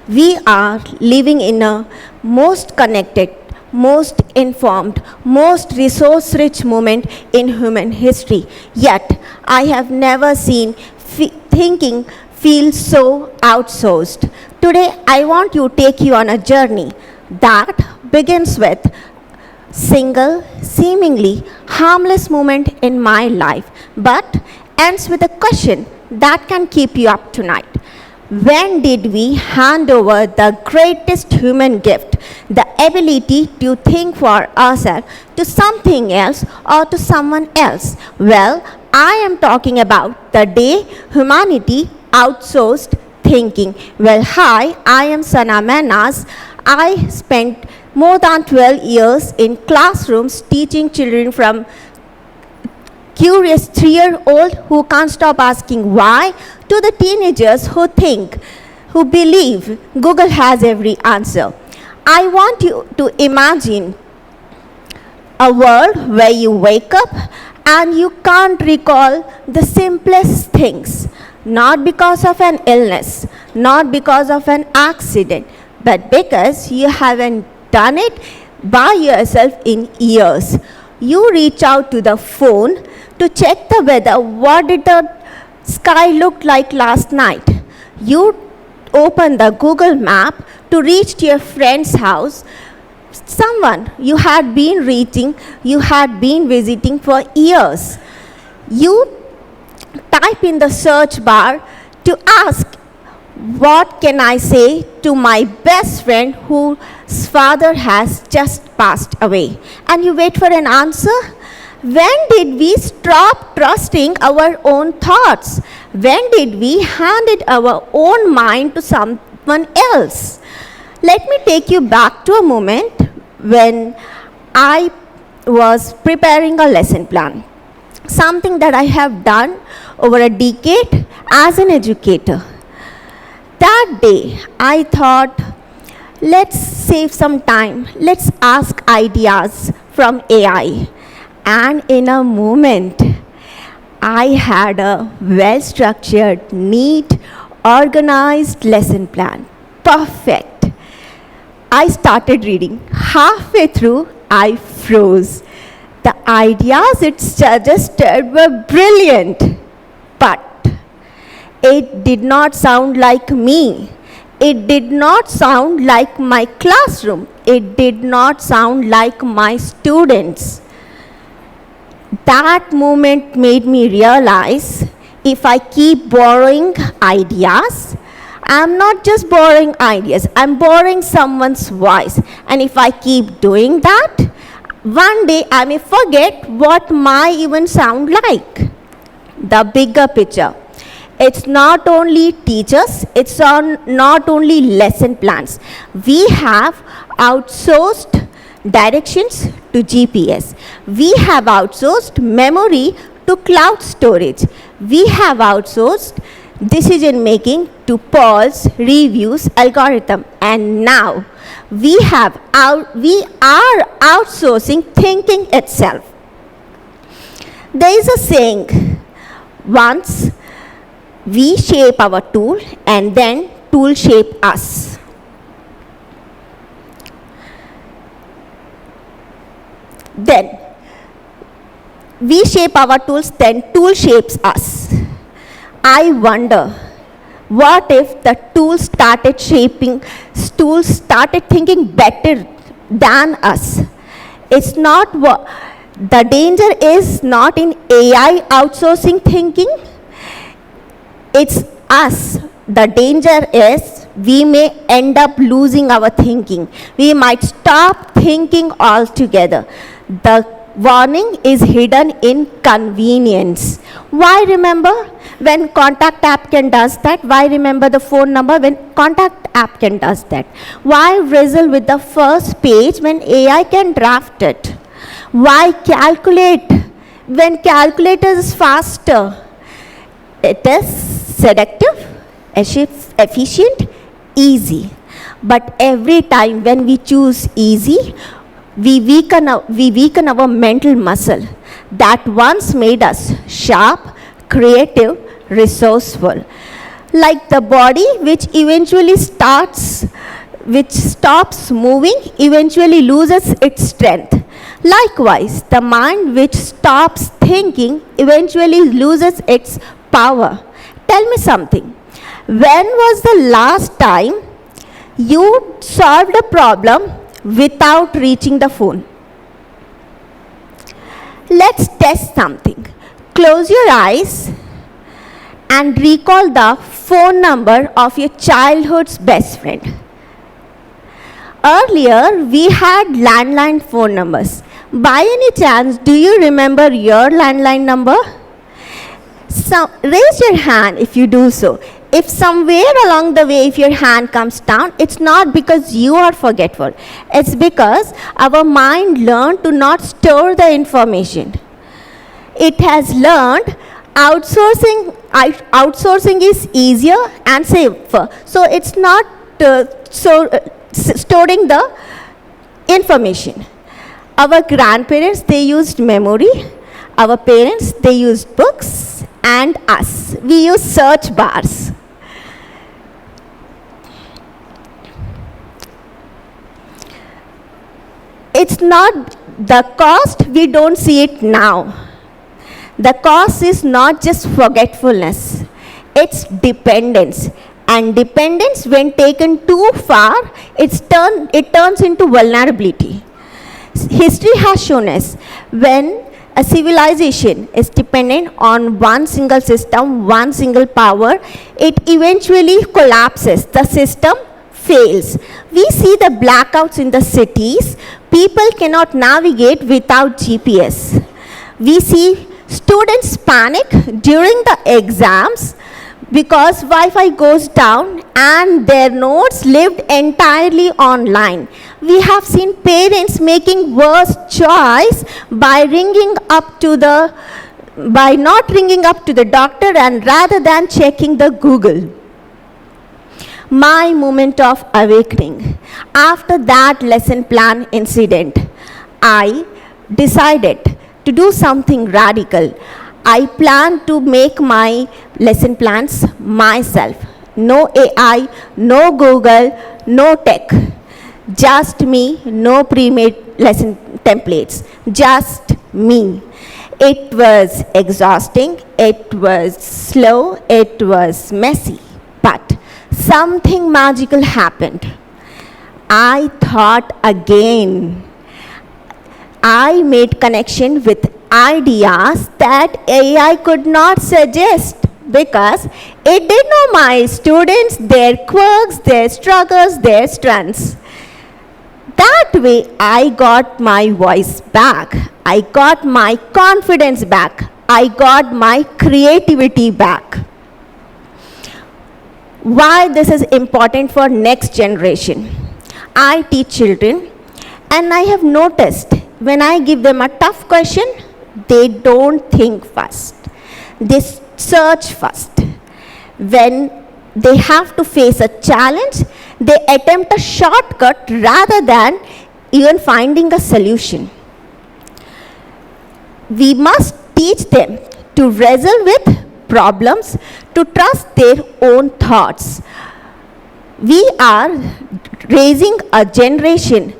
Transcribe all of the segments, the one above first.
We are living in a most connected, most informed, most resource-rich moment in human history. Yet, I have never seen thinking feel so outsourced. Today, I want to take you on a journey that begins with single, seemingly harmless moment in my life, but ends with a question that can keep you up tonight. When did we hand over the greatest human gift, the ability to think for ourselves, to something else or to someone else? Well, I am talking about the day humanity outsourced thinking. Well, hi, I am Sana Mainaz. I spent more than 12 years in classrooms teaching children from curious 3-year-old who can't stop asking why to the teenagers who believe Google has every answer. I want you to imagine a world where you wake up and you can't recall the simplest things, not because of an illness, not because of an accident, but because you haven't done it by yourself in years. You reach out to the phone to check the weather. What did the sky look like last night? You open the Google map to reach to your friend's house, someone you had been visiting for years. You type in the search bar to ask, what can I say to my best friend whose father has just passed away? And you wait for an answer. When did we stop trusting our own thoughts? When did we hand it our own mind to someone else? Let me take you back to a moment when I was preparing a lesson plan, something that I have done over a decade as an educator. That day, I thought, let's save some time. Let's ask ideas from AI. And in a moment, I had a well-structured, neat, organized lesson plan. Perfect. I started reading. Halfway through, I froze. The ideas it suggested were brilliant, but it did not sound like me. It did not sound like my classroom. It did not sound like my students. That moment made me realize if I keep borrowing ideas, I'm not just borrowing ideas, I'm borrowing someone's voice. And if I keep doing that, one day I may forget what my even sound like. The bigger picture. It's not only teachers, it's not only lesson plans. We have outsourced directions to GPS. We have outsourced memory to cloud storage. We have outsourced decision making to polls, reviews, algorithm. And now we are outsourcing thinking itself. There is a saying, once we shape our tool and then tool shape us. Then we shape our tools, then tool shapes us. I wonder, what if the tools started thinking better than us? It's not the danger is not in AI outsourcing thinking. It's us. The danger is we may end up losing our thinking. We might stop thinking altogether. The warning is hidden in convenience. Why remember when contact app can does that? Why remember the phone number when contact app can does that? Why wrestle with the first page when AI can draft it? Why calculate when calculator is faster? It is seductive, efficient, easy. But every time when we choose easy, we weaken our mental muscle that once made us sharp, creative, resourceful. Like the body which stops moving, eventually loses its strength. Likewise, the mind which stops thinking eventually loses its power. Tell me something. When was the last time you solved a problem without reaching the phone? Let's test something. Close your eyes and recall the phone number of your childhood's best friend. Earlier, we had landline phone numbers. By any chance, do you remember your landline number? So, raise your hand if you do so. If somewhere along the way, if your hand comes down, it's not because you are forgetful. It's because our mind learned to not store the information. It has learned outsourcing is easier and safer. So it's not storing the information. Our grandparents, they used memory. Our parents, they used books. And us, we use search bars. It's not the cost, we don't see it now. The cost is not just forgetfulness, it's dependence. And dependence, when taken too far, it turns into vulnerability. History has shown us when a civilization is dependent on one single system, one single power, it eventually collapses. The system fails. We see the blackouts in the cities. People cannot navigate without GPS. We see students panic during the exams because Wi-Fi goes down and their notes lived entirely online. We have seen parents making worse choice by not ringing up to the doctor and rather than checking the Google. My moment of awakening. After that lesson plan incident, I decided to do something radical. I plan to make my lesson plans myself. No AI, no Google, no tech. Just me, no pre-made lesson templates. Just me. It was exhausting, it was slow, it was messy, but something magical happened. I thought again. I made connection with ideas that AI could not suggest because it did know my students, their quirks, their struggles, their strengths. That way, I got my voice back. I got my confidence back. I got my creativity back. Why this is important for next generation? I teach children and I have noticed when I give them a tough question, they don't think fast. They search first. When they have to face a challenge, they attempt a shortcut rather than even finding a solution. We must teach them to wrestle with problems, to trust their own thoughts. We are raising a generation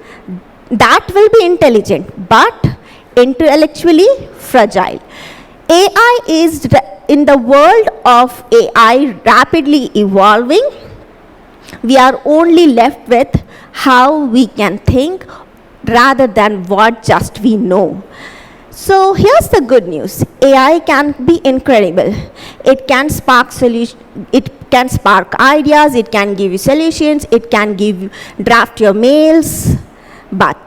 that will be intelligent but intellectually fragile. AI is in the world of AI rapidly evolving. We are only left with how we can think rather than what just we know. So here's the good news. AI can be incredible. It can spark ideas, it can give you solutions, it can draft your mails, but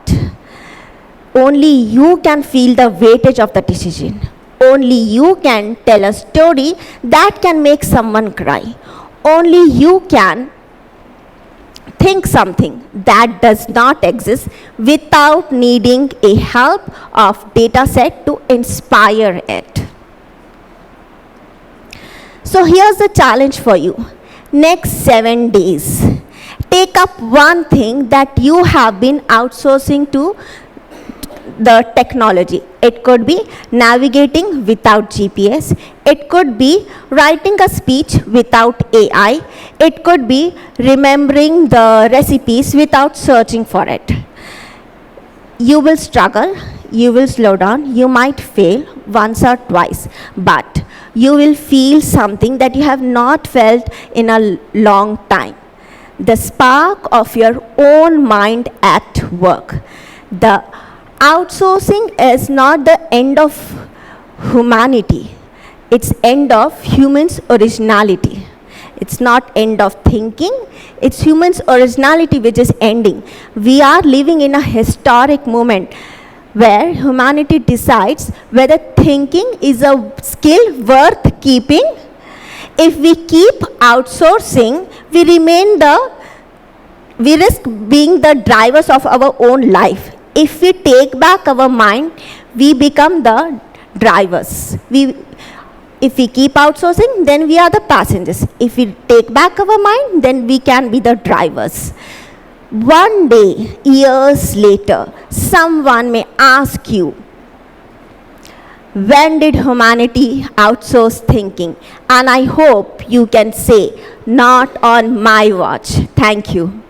only you can feel the weightage of the decision. Only you can tell a story that can make someone cry. Only you can think something that does not exist without needing a help of data set to inspire it. So here's the challenge for you. Next 7 days, take up one thing that you have been outsourcing to the technology. It could be navigating without GPS. It could be writing a speech without AI. It could be remembering the recipes without searching for it. You will struggle, you will slow down, you might fail once or twice, but you will feel something that you have not felt in a long time. The spark of your own mind at work. The outsourcing is not the end of humanity. It's end of humans' originality. It's not end of thinking, it's humans' originality which is ending. We are living in a historic moment where humanity decides whether thinking is a skill worth keeping. If we keep outsourcing, we risk being the drivers of our own life. If we take back our mind, we become the drivers. If we keep outsourcing, then we are the passengers. If we take back our mind, then we can be the drivers. One day, years later, someone may ask you, when did humanity outsource thinking? And I hope you can say, not on my watch. Thank you.